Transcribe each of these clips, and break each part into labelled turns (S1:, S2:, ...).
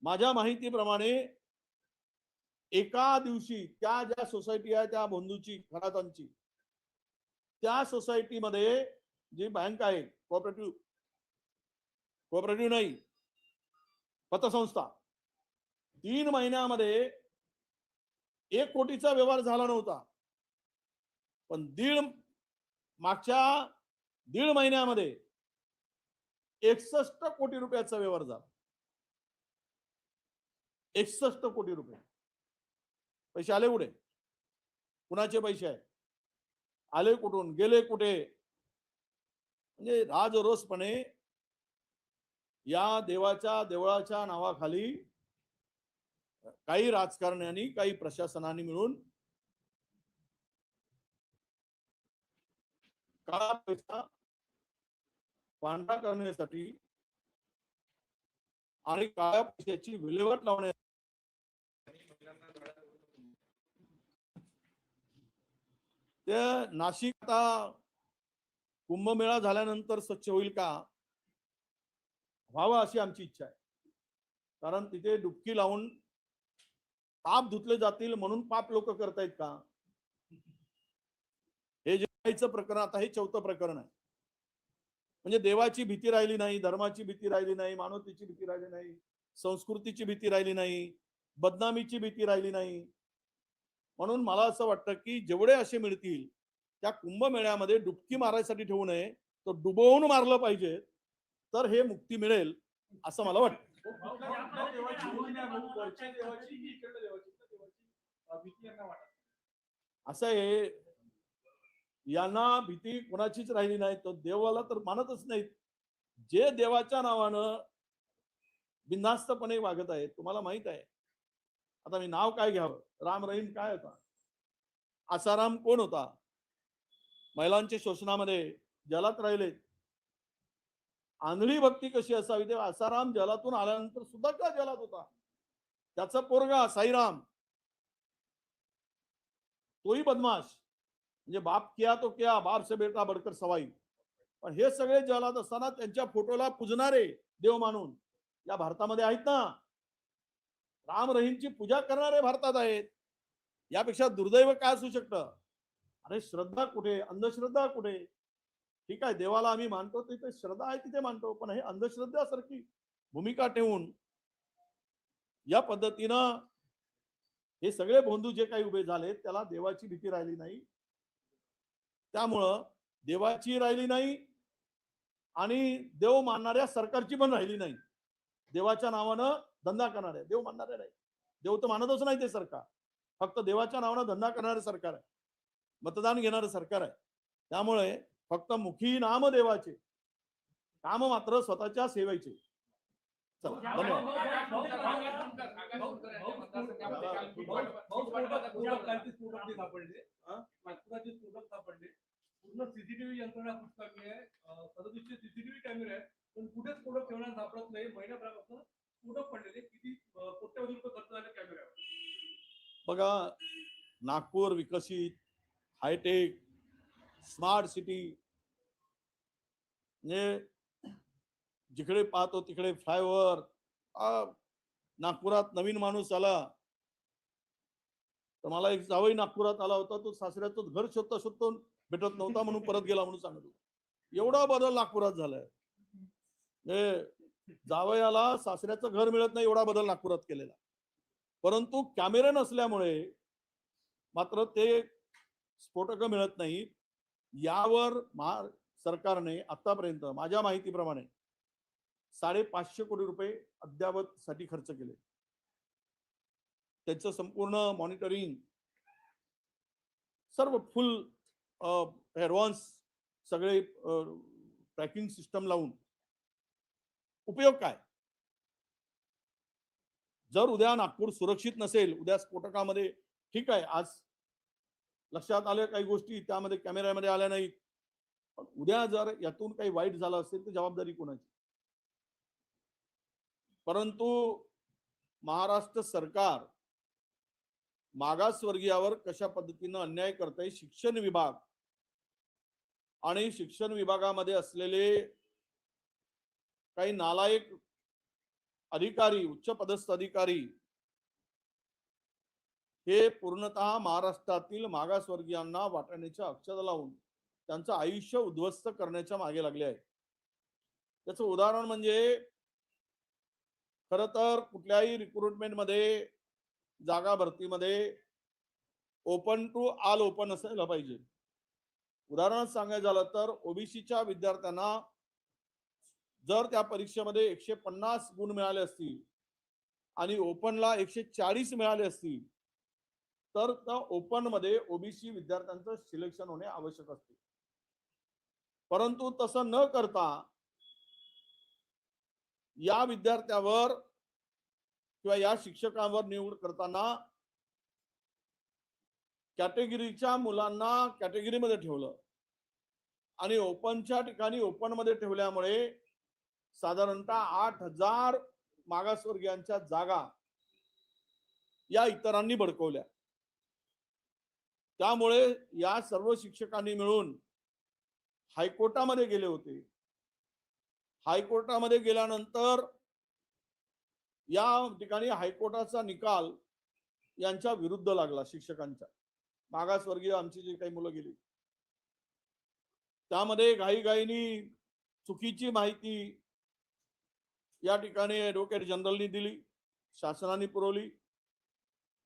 S1: माझ्या माहितीप्रमाणे एका दिवशी त्या ज्या सोसायटी आहे त्या बंधूची खरातांची त्या सोसायटीमध्ये जी बँक आहे कोऑपरेटिव्ह नाही पतसंस्था 3 महिन्यामध्ये 1 कोटीचा व्यवहार झाला नव्हता, पण मागच्या दीड महिन्यामध्ये 61 कोटी रुपयाचा व्यवहार झाला. 61 कोटी रुपये. पैसे आले कुठे? कुणाचे पैसे आहेत? आले कुठून? गेले कुठे? म्हणजे राजरोसपणे या देवळाच्या नावाखाली काही राजकारण्यांनी काही प्रशासनाने मिळून काळा पैसा पांढरा करण्यासाठी आणि काळ्या पैशाची विल्हेवाट लावण्यासाठी ते नाशिक आता कुंभमेळा झाल्यानंतर स्वच्छ होईल का व्हावा अशी आमची इच्छा आहे. कारण तिथे डुबकी लावून पाप धुतले जातील म्हणून पाप लोक करतायत का? हे जे प्रकरण आता हे 4थं प्रकरण आहे. म्हणजे देवाची भीती राहिली नाही, धर्माची भीती राहिली नाही, मानवतेची भीती राहिली नाही, संस्कृतीची भीती राहिली नाही, बदनामीची भीती राहिली नाही. म्हणून मला असं वाटतं की जेवढे असे मिळतील त्या कुंभमेळ्यामध्ये डुबकी मारायसाठी ठेवू नये, तो डुबवून मारलं पाहिजे, तर हे मुक्ती मिळेल असं मला वाटतं. असं आहे, यांना भीती कोणाचीच राहिली नाही, तो देवाला तर मानतच नाहीत. जे देवाच्या नावानं बिनधास्तपणे वागत आहे, तुम्हाला माहित आहे. आता मी नाव काय घ्यावं? राम रहीम काय होता? आसाराम कोण होता? महिलांच्या शोषणामध्ये जलात राहिले. आंधळी भक्ती कशी असावी? तेव्हा आसाराम जलातून आल्यानंतर सुद्धा का जलात होता? त्याचा पोरगा साईराम तोही बदमाश, म्हणजे बाप किया तो क्या, बाप से बेटा बढ़कर सवाई. पण हे सगळे जलात असताना त्यांच्या फोटोला पूजणारे देव मानून या भारतामध्ये आहेत ना. राम रहीमची पूजा करणारे भारतात आहेत. यापेक्षा दुर्दैव काय असू शकतं? अरे श्रद्धा कुठे, अंधश्रद्धा कुठे? ठीक आहे, देवाला आम्ही मानतो, तिथे श्रद्धा आहे तिथे मानतो, पण हे अंधश्रद्धासारखी भूमिका ठेवून या पद्धतीनं हे सगळे बंधू जे काही उभे झाले त्याला देवाची भीती राहिली नाही. त्यामुळं देवाची राहिली नाही आणि देव मानणाऱ्या सरकारची पण राहिली नाही. देवाच्या नावानं धंदा करणारे, देव मानणारे नाही. देव तर मानतच नाही ते सरकार, फक्त देवाच्या नावानं धंदा करणारे सरकार आहे, मतदान घेणारे सरकार आहे. त्यामुळे फक्त मुखी नाम देवाचे, काम मात्र स्वतःच्या सेवेचे. चला, धन्यवाद.
S2: पूर्ण सीसीटीव्ही यंत्रणा फुटकावली आहे. 37 सीसीटीव्ही कॅमेरे आहेत, पण कुठेच स्फोटक ठेवण्यास सापडत नाही. महिन्याभरापासून स्फोटक पडलेले किती कोट्यवधी रुपये खर्च झाले कॅमेऱ्यावर.
S1: बघा, नागपूर विकसित, हायटेक, स्मार्ट सिटी, म्हणजे जिकडे पाहतो तिकडे फ्लायओव्हर. नागपुरात नवीन माणूस आला तर मला एक जावई नागपुरात आला होता, तो सासऱ्याचं घर शोधता भेटत नव्हता म्हणून परत गेला म्हणून सांगत होता. एवढा बदल नागपुरात झालाय. जावयाला सासऱ्याचं घर मिळत नाही एवढा बदल नागपुरात केलेला. परंतु कॅमेरे नसल्यामुळे मात्र ते स्फोटक मिळत नाही. यावर सरकारने आतापर्यंत माझ्या माहितीप्रमाणे 550 कोटी रुपये अद्यावत साठी खर्च केले. त्याचं संपूर्ण मॉनिटरिंग, सर्व फुल ऍडव्हान्स सगळे ट्रॅकिंग सिस्टम लावून उपयोग काय? जर उद्या नागपूर सुरक्षित नसेल, उद्या स्फोटकामध्ये ठीक आहे, आज लक्षात आल्या काही गोष्टी त्यामध्ये कॅमेऱ्यामध्ये आल्या नाहीत, पण उद्या जर यातून काही वाईट झालं असेल तर जबाबदारी कोणाची? परंतु महाराष्ट्र सरकार मागासवर्गीयावर कशा पद्धतीनं अन्याय करते, शिक्षण विभाग आणि शिक्षण विभागामध्ये असलेले काही नालायक अधिकारी, उच्च पदस्थ अधिकारी हे पूर्णतः महाराष्ट्रातील मागासवर्गीयांना वाटाण्याच्या अक्षता लावून त्यांचं आयुष्य उद्ध्वस्त करण्याच्या मागे लागले आहे. त्याचं उदाहरण म्हणजे खरं तर कुठल्याही रिक्रुटमेंट मध्ये, जागा भरतीमध्ये ओपन टू ऑल ओपन असायला पाहिजे. उदाहरण सांगायचं झालं तर ओबीसीच्या विद्यार्थ्यांना जर त्या परीक्षेमध्ये 150 गुण मिळाले असतील आणि ओपनला 140 मिळाले असतील तर त्या ओपन मध्ये ओबीसी विद्यार्थ्यांचं सिलेक्शन होणे आवश्यक असते. परंतु तसं न करता या विद्यार्थ्यावर किंवा या शिक्षकांवर निवड करताना कॅटेगरीच्या मुलांना कॅटेगरीमध्ये ठेवलं आणि ओपनच्या ठिकाणी ओपन मध्ये ठेवल्यामुळे साधारणतः 8,000 मागासवर्गीयांच्या जागा या इतरांनी बळकवल्या. त्यामुळे या सर्व शिक्षकांनी मिळून हायकोर्टामध्ये गेले होते. हायकोर्टामध्ये गेल्यानंतर या ठिकाणी हायकोर्टाचा निकाल यांच्या विरुद्ध लागला. शिक्षकांच्या, मागासवर्गीय आमची जी काही मुलं गेली त्यामध्ये घाईघाईनी चुकीची माहिती या ठिकाणी ॲडव्होकेट जनरलनी दिली, शासनाने पुरवली.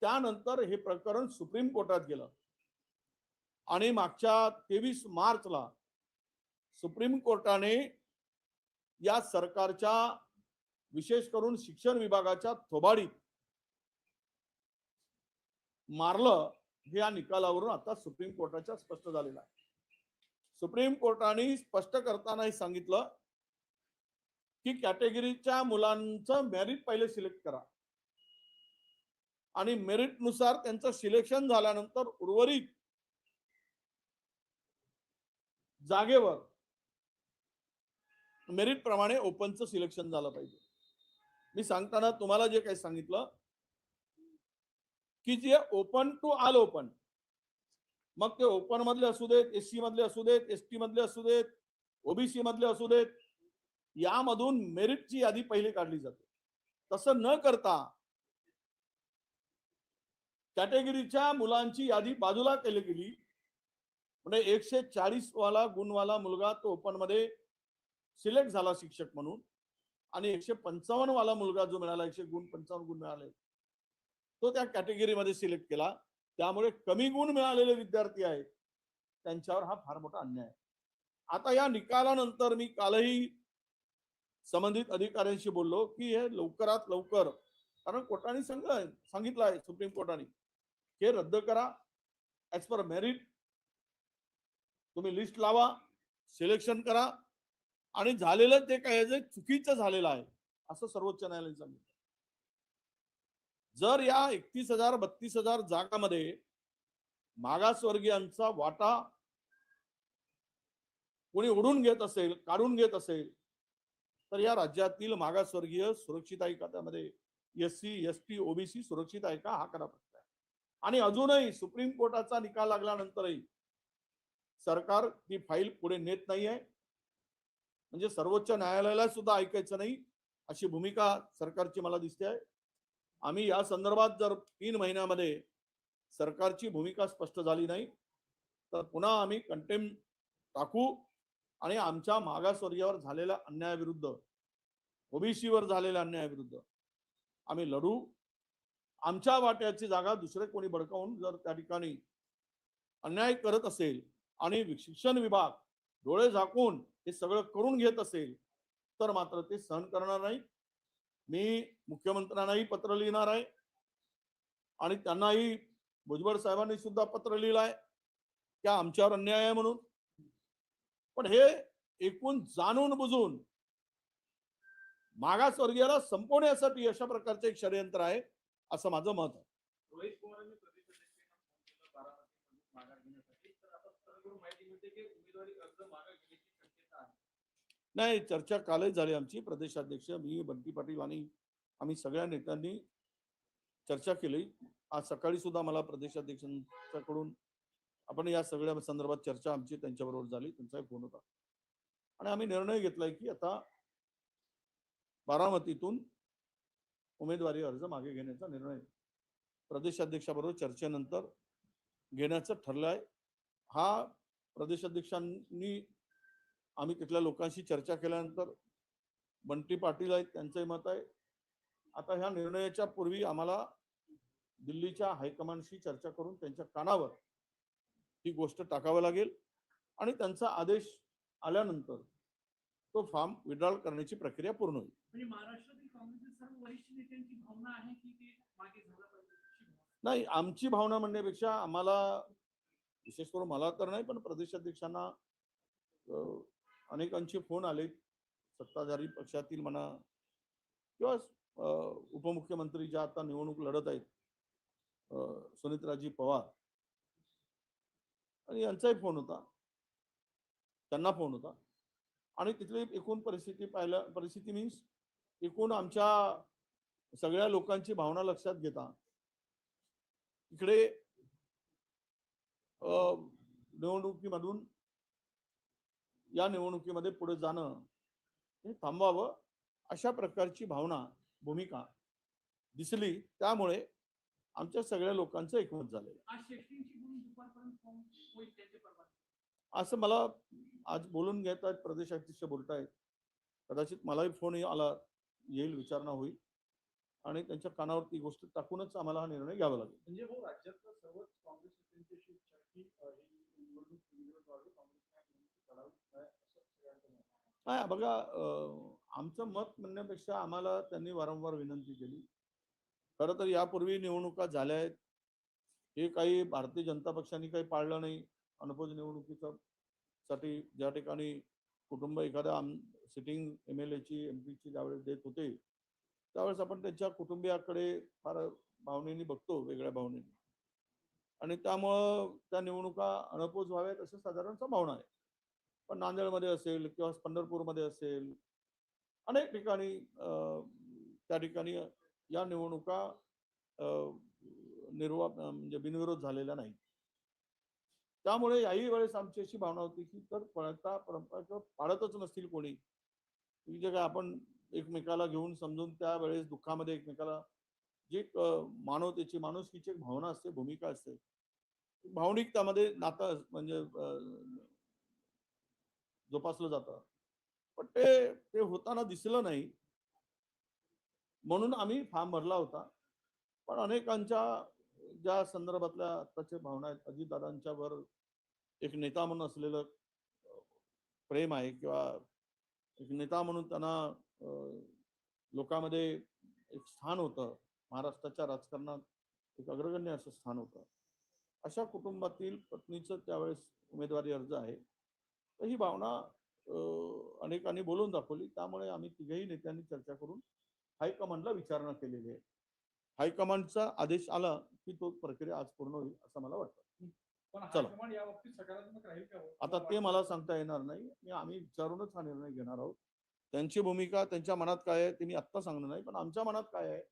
S1: त्यानंतर हे प्रकरण सुप्रीम कोर्टात गेलं आणि मागच्या 23 मार्चला सुप्रीम कोर्टाने या सरकारच्या विशेष करून शिक्षण विभागाच्या थोबाडीत मारलं. हे या निकालावरून आता सुप्रीम कोर्टाच्या स्पष्ट झालेलं आहे. सुप्रीम कोर्टाने स्पष्ट करताना सांगितलं की कॅटेगरीच्या मुलांचं मेरिट पहिले सिलेक्ट करा आणि मेरिट नुसार त्यांचं सिलेक्शन झाल्यानंतर उर्वरित जागेवर मेरिट प्रमाणे ओपनचं सिलेक्शन झालं पाहिजे. मी सांगताना तुम्हाला जे काही सांगितलं की जे ओपन टू ऑल ओपन, मग ते ओपन मधले असू देत, एससी मधले असू देत, एसटी मधले असू देत, ओबीसी मधले असू देत, यामधून मेरिटची यादी पहिली काढली जाते. तसं न करता कॅटेगरीच्या मुलांची यादी बाजूला केली गेली. म्हणजे 140 वाला गुणवाला मुलगा तो ओपन मध्ये सिलेक्ट झाला शिक्षक म्हणून आणि 155 वाला मुलगा जो मिळाला, 155 गुण मिळाले, तो त्या कॅटेगरीमध्ये सिलेक्ट केला. त्यामुळे कमी गुण मिळालेले विद्यार्थी आहेत त्यांच्यावर हा फार मोठा अन्याय आहे. आता या निकालानंतर मी कालही संबंधित अधिकाऱ्यांशी बोललो की हे लवकरात लवकर, कारण कोर्टाने सांगितलं आहे, सुप्रीम कोर्टाने, हे रद्द करा. ऍज पर मेरिट तुम्ही लिस्ट लावा, सिलेक्शन करा आणि झालेलं ते काय जे चुकीचं झालेलं आहे असं सर्वोच्च न्यायालयाने सांगितलं. जर या 31,000 32,000 जागांमध्ये मागासवर्गीयांचा वाटा कोणी उडून घेत असेल, काढून घेत असेल, तर या राज्यातील मागासवर्गीय सुरक्षित आहे का, त्यामध्ये एससी एसटी ओबीसी सुरक्षित आहे का, हा खरा प्रश्न आहे. आणि अजूनही सुप्रीम कोर्टाचा निकाल लागल्यानंतरही सरकार ती फाईल पुढे नेत नाहीये. म्हणजे सर्वोच्च न्यायालयाला सुद्धा ऐकायचं नाही अशी भूमिका सरकारची मला दिसते आहे. आम्ही या संदर्भात जर 3 महिन्यामध्ये सरकारची भूमिका स्पष्ट झाली नाही तर पुन्हा आम्ही कंटेम्प्ट टाकू आणि आमच्या मागासवर्गीयावर झालेल्या अन्यायाविरुद्ध, ओबीसीवर झालेल्या अन्यायाविरुद्ध आम्ही लढू. आमच्या वाट्याची जागा दुसरे कोणी बळकावून जर त्या ठिकाणी अन्याय करत असेल आणि शिक्षण विभाग डोळे झाकून हे सगळं करून घेत असेल तर मात्र ते सहन करणार नाही. मी मुख्यमंत्र्यांनाही पत्र लिहिणार आहे आणि त्यांनाही, भुजबळ साहेबांनी सुद्धा पत्र लिहिलं आहे की आमच्यावर अन्याय आहे म्हणून. पण हे एकूण जाणून बुजून मागासवर्गीयाला संपवण्यासाठी अशा प्रकारचे एक षडयंत्र आहे असं माझं मत आहे.
S2: रोहित पवारांनी प्रदेशाध्यक्षांना फोन केला माघार घेण्यासाठी, तर आता सर्व माहिती मिळते की उमेदवारी अर्ज मागे घेण्याची शक्यता आहे.
S1: नाही, चर्चा कालच झाली आमची. प्रदेशाध्यक्ष, मी, बंटी पाटील आणि आम्ही सगळ्या नेत्यांनी चर्चा केली. आज सकाळी सुद्धा मला प्रदेशाध्यक्षांच्याकडून आपण या सगळ्या संदर्भात चर्चा आमची त्यांच्याबरोबर झाली, त्यांचा फोन होता आणि आम्ही निर्णय घेतलाय की आता बारामतीतून उमेदवारी अर्ज मागे घेण्याचा निर्णय प्रदेशाध्यक्षाबरोबर चर्चेनंतर घेण्याचं ठरलं आहे. हा प्रदेशाध्यक्षांनी आम्ही तिथल्या लोकांशी चर्चा केल्यानंतर बंटी पाटील आहेत त्यांचंही मत आहे. आता ह्या निर्णयाच्या पूर्वी आम्हाला दिल्लीच्या हायकमांडशी चर्चा करून त्यांच्या कानावर ही गोष्ट टाकावं लागेल आणि त्यांचा आदेश आल्यानंतर तो फॉर्म विड्रॉल करण्याची प्रक्रिया पूर्ण होईल.
S3: म्हणजे महाराष्ट्रातील काँग्रेसच्या सर्व वरिष्ठ नेत्यांची भावना आहे की ते मागे झालं पाहिजे अशी भावना.
S1: नाही, आमची भावना म्हणण्यापेक्षा आम्हाला विशेष करून मला तर नाही पण प्रदेशाध्यक्षांना अनेकांचे फोन आले सत्ताधारी पक्षातील म्हणा किंवा उपमुख्यमंत्री ज्या आता निवडणूक लढत आहेत सुनीत्राजी पवार आणि यांचाही फोन होता, त्यांना फोन होता आणि तिथली एकूण परिस्थिती मीन्स एकूण आमच्या सगळ्या लोकांची भावना लक्षात घेता इकडे निवडणुकीमधून या निवडणुकीमध्ये पुढे जाणं हे थांबवावं अशा प्रकारची भावना भूमिका दिसली. त्यामुळे आमच्या सगळ्या लोकांचं एकमत झालं.
S3: आज शेष्टींची बोलून दुपारपर्यंत फॉर्म होईल त्याचे परवानगी
S1: असं मला आज बोलून घेत आहेत, प्रदेशाध्यक्ष बोलतायत. कदाचित मलाही फोन आला येईल, विचारणा होईल आणि त्यांच्या कानावर ती गोष्ट टाकूनच आम्हाला हा निर्णय घ्यावा लागेल.
S2: म्हणजे भाऊ राज्यातल्या सर्वच काँग्रेस नेत्यांची इच्छा की ही निवडणूक बिनविरोध व्हावी, काँग्रेसने निवडणूक लढावी नाही असं सगळ्यांचं मत आहे.
S1: काय बघा, आमचं मत म्हणण्यापेक्षा आम्हाला त्यांनी वारंवार विनंती केली. खरं तर यापूर्वी निवडणुका झाल्या आहेत, हे काही भारतीय जनता पक्षाने काही पाळलं नाही. अनपोज निवडणुकीचा साठी ज्या ठिकाणी कुटुंब एखाद्या सिटिंग MLAची MP ची ज्यावेळेस देत होते त्यावेळेस आपण त्यांच्या कुटुंबियाकडे फार भावनेने बघतो, वेगळ्या भावनेने, आणि त्यामुळं त्या निवडणुका अनपोज व्हाव्यात असं साधारणचा भावना आहे. पण नांदेडमध्ये असेल किंवा पंढरपूरमध्ये असेल अनेक ठिकाणी त्या ठिकाणी या निवडणुका म्हणजे बिनविरोध झालेल्या नाही. त्यामुळे याही वेळेस आमची अशी भावना होती की तर परंपरा पाळतच नसतील कोणी, जे काय आपण एकमेकाला घेऊन समजून त्यावेळेस दुःखामध्ये एकमेकाला जी मानवतेची माणुसकीची एक भावना असते, भूमिका असते, भावनिक त्यामध्ये नातं म्हणजे जोपासलं जातं, पण ते होताना दिसलं नाही. म्हणून आम्ही फॉर्म भरला होता. पण अनेकांच्या ज्या संदर्भातल्या आताच्या भावना आहेत, अजितदादांच्यावर एक नेता म्हणून असलेलं प्रेम आहे किंवा एक नेता म्हणून त्यांना लोकांमध्ये एक स्थान होतं, महाराष्ट्राच्या राजकारणात एक अग्रगण्य असं स्थान होतं. अशा कुटुंबातील पत्नीचं त्यावेळेस उमेदवारी अर्ज आहे. तर ही भावना अनेकांनी बोलून दाखवली. त्यामुळे आम्ही तिघेही नेत्यांनी चर्चा करून हायकमांडला विचारणा केलेली आहे. हायकमांडचा आदेश आला की तो प्रक्रिया आज पूर्ण होईल असं मला वाटतं.
S2: पण
S1: चला.
S2: हायकमांड या बाबतीत सकारात्मक राहील का हो?
S1: आता ते मला सांगता येणार नाही. आम्ही विचारूनच हा निर्णय घेणार आहोत. त्यांची भूमिका त्यांच्या मनात काय आहे ते मी आत्ता सांगणार नाही, पण आमच्या मनात काय आहे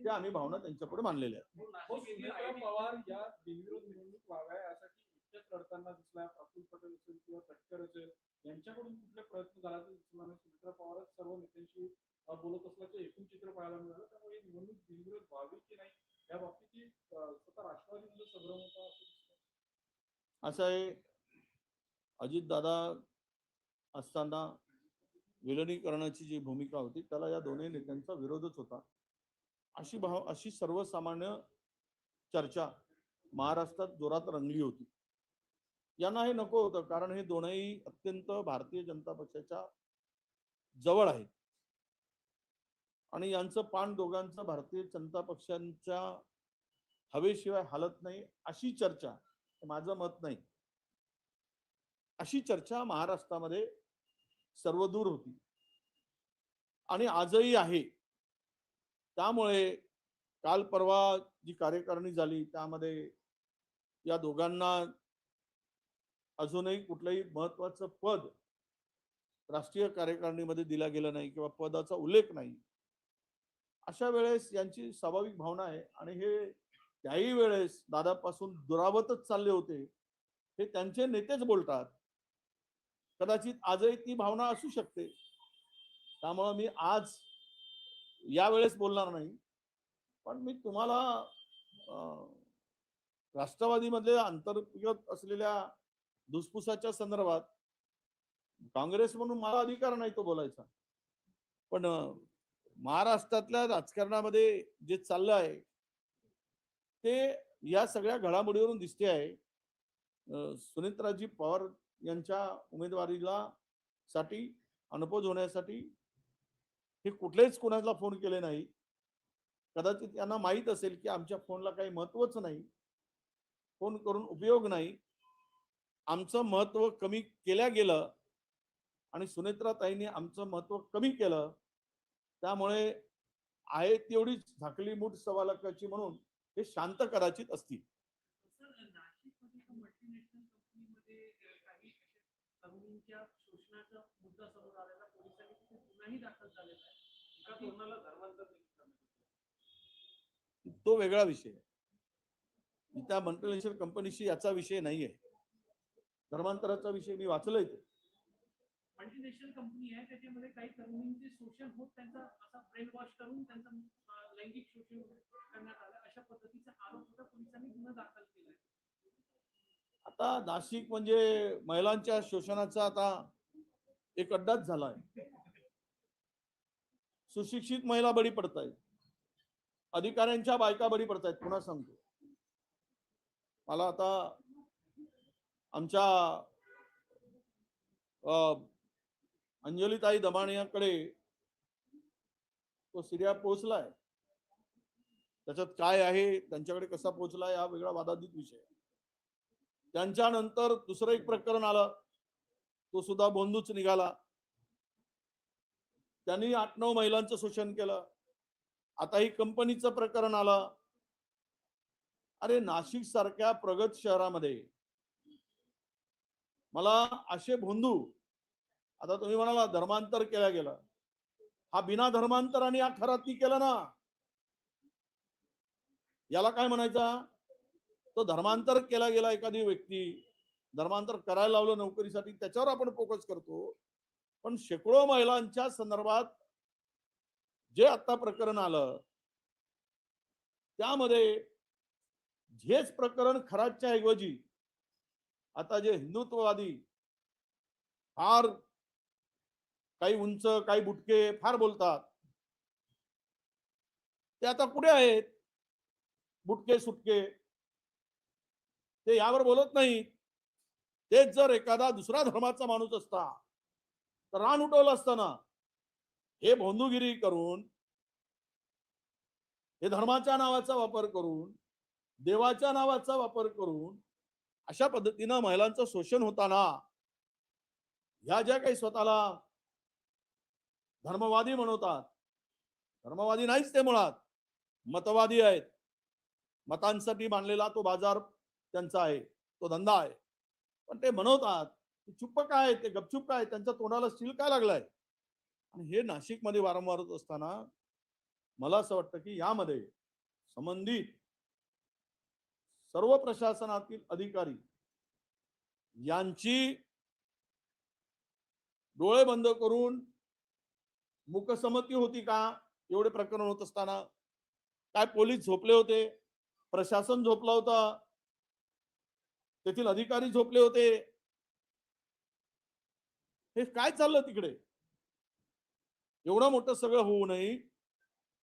S1: ते आम्ही भावना त्यांच्या पुढे मांडलेल्या आहेत.
S2: हो, सुनेत्रा पवार या बिनविरोध निवडणूक व्हाव्या यासाठी एकटेच लढताना दिसला. प्रफुल्ल पटेल असेल किंवा तटकर असेल यांच्याकडून कुठले प्रयत्न झाला तर दिसला नाही. सुनेत्रा पवारच सर्व नेत्यांशी बोलत असल्याचं एकूण चित्र पाहायला मिळालं. त्यामुळे ही निवडणूक बिनविरोध व्हावी की नाही या बाबतीत स्वतः राष्ट्रवादीमध्ये संभ्रम होता असं दिसतं.
S1: असं आहे, अजितदादा असताना विलिनीकरणाची जी भूमिका होती त्याला या दोन्ही नेत्यांचा विरोधच होता. अशी सर्वसामान्य चर्चा महाराष्ट्रात जोरात रंगली होती. यांना हे नको होतं, कारण हे दोनही अत्यंत भारतीय जनता पक्षाच्या जवळ आहेत आणि यांचं पान दोघांचं भारतीय जनता पक्षांच्या हवेशिवाय हालत नाही अशी चर्चा, माझं मत नाही, अशी चर्चा महाराष्ट्रामध्ये सर्वदूर होती आणि आजही आहे. त्यामुळे काल परवा जी कार्यकारिणी झाली त्यामध्ये या दोघांना अजूनही कुठलंही महत्वाचं पद राष्ट्रीय कार्यकारिणीमध्ये दिला गेलं नाही किंवा पदाचा उल्लेख नाही. अशा वेळेस यांची स्वाभाविक भावना आहे आणि हे त्याही वेळेस दादापासून दुरावतच चालले होते हे त्यांचे नेतेच बोलतात. कदाचित आजही ती भावना असू शकते. त्यामुळे मी आज यावेळेस बोलणार नाही, पण मी तुम्हाला अं, राष्ट्रवादीमधले अंतर्गत असलेल्या धुसफुसाच्या संदर्भात काँग्रेस म्हणून मला अधिकार नाही तो बोलायचा. पण महाराष्ट्रातल्या राजकारणामध्ये जे चाललं आहे ते या सगळ्या घडामोडीवरून दिसते आहे. सुनेत्राजी पवार यांच्या उमेदवारीला साठी अनपोज होण्यासाठी हे कुठलेच कोणाला फोन केले नाही. कदाचित त्यांना माहीत असेल की आमच्या फोनला काही महत्वच नाही, फोन करून उपयोग नाही, आमचं महत्व कमी केल्या गेलं आणि सुनेत्राताईंनी आमचं महत्व कमी केलं. त्यामुळे आहे तेवढीच झाकली मूठ सव्वा लाखाची म्हणून हे शांत कदाचित असतील.
S3: सर, नाशिकमध्ये एका मल्टीनॅशनल कंपनीमध्ये काही अशा तरुणींच्या शोषणाचा मुद्दा समोर आलेला, पोलिसांनी तिथे गुन्हाही दाखल झालेला आहे. एका तरुणाला धर्मांतर देखील करण्यात आलं.
S1: तो वेगळा विषय आहे. त्या मल्टीनॅशनल कंपनीशी याचा विषय नाहीये. धर्मांतराचा विषय मी वाचलंय ते.
S3: मल्टीनॅशनल कंपनी आहे, त्याच्यामध्ये काही तरुणींचे शोषण होत त्यांचा असा ब्रेन वॉश करून त्यांचं लैंगिक शोषण करण्यात आलं, अशा पद्धतीचा आरोप होता. पोलिसांनी गुन्हा दाखल केलाय.
S1: आता नाशिक म्हणजे महिलांच्या शोषणाचा आता एक अड्डाच झालाय. सुशिक्षित महिला बळी पडत आहेत, अधिकाऱ्यांच्या बायका बळी पडत आहेत. पुन्हा सांगतो, मला आता आमच्या अंजलीताई दमाणीकडे तो सीरिया पोहोचलाय. त्याच्यात काय आहे, त्यांच्याकडे कसा पोहोचलाय हा वेगळा वादातीत विषय. त्यांच्यानंतर दुसरं एक प्रकरण आलं, तो सुद्धा बोंदूच निघाला. त्यांनी 8-9 महिलांचं शोषण केलं. आता ही कंपनीचं प्रकरण आलं. अरे नाशिक सारख्या प्रगत शहरामध्ये मला असे भोंदू, आता तुम्ही म्हणाला धर्मांतर केलं गेलं, हा बिना धर्मांतराने हा खराती केला ना, याला काय म्हणायचा? तो धर्मांतर केला गेला एखादी व्यक्ती, धर्मांतर करायला लावलं नोकरीसाठी, त्याच्यावर आपण फोकस करतो. पण शेकडो महिलांच्या संदर्भात जे आता प्रकरण आलं त्यामध्ये हेच प्रकरण खराच्या ऐवजी आता जे हिंदुत्ववादी फार काही उंच काही बुटके फार बोलतात, ते आता कुठे आहेत? बुटके सुटके ते यावर बोलत नाही. तेच जर एखादा दुसरा धर्माचा माणूस असता तर रान उठवलं असताना, हे भोंदूगिरी करून, हे धर्माच्या नावाचा वापर करून, देवाच्या नावाचा वापर करून अशा पद्धतीनं महिलांचं शोषण होताना ह्या ज्या काही स्वतःला धर्मवादी म्हणवतात, धर्मवादी नाहीच ते, मुळात मतवादी आहेत. मतांसाठी मांडलेला तो बाजार त्यांचा आहे, तो धंदा आहे. पण ते म्हणवतात चुप्प काय, ते गपचूप काय, त्यांच्या तोंडाला स्टील काय लागलाय. आणि हे नाशिकमध्ये वारंवार होत असताना मला असं वाटतं की यामध्ये संबंधित सर्व प्रशासनातील अधिकारी यांची डोळे बंद करून मुकसमती होती का? एवढे प्रकरण होत असताना काय पोलीस झोपले होते, प्रशासन झोपला होता, तेथील अधिकारी झोपले होते? हे काय चाललं तिकडे? एवढं मोठं सगळं होऊ नये